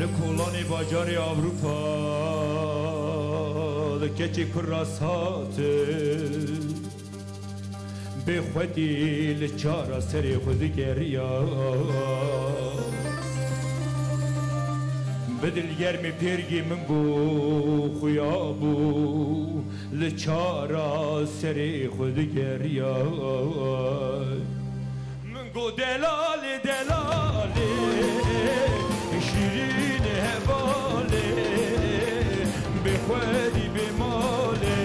لکولانی باجاری اروپا لکچی کراسات به خودی لچارا سری خود گریا بدل گرمی پیرگی من بو خویابو لچارا سری خود گریا من گو دلالی دلالی شیرین هوالی به خودی به مالی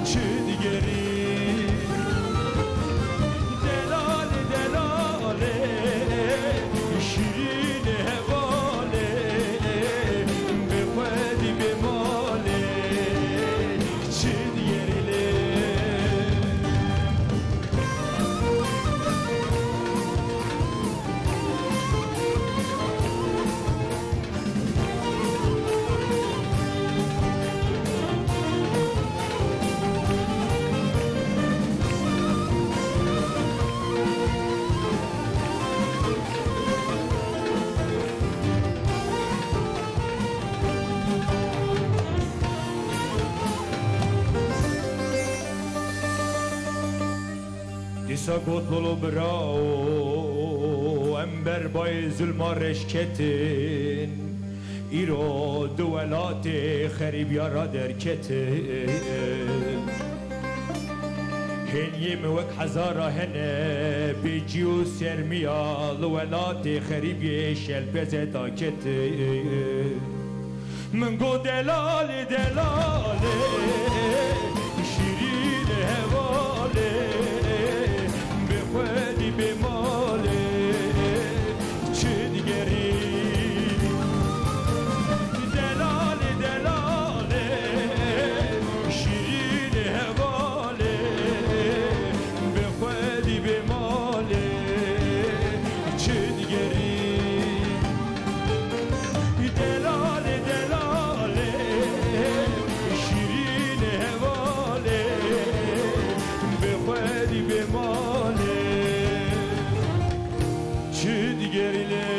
چه دیگری دلالی دلالی شیرین هوالی به خودی به مالی چه دیگری دیسا گوتلولو براو امبر بای ظلما رشکتین ایرو دولات خریبیارا درکتین هنیم وک هزارا هنه بیجیو سرمیا لولات خریبی شلپز داکتین من گو دلالی دلالی شیرین هوالی خودی به ماله چه دیگری دلاله دلاله شیرین هواله به خودی به ماله چه دیگری دلاله دلاله شیرین هواله به خودی به ماله چه دیگری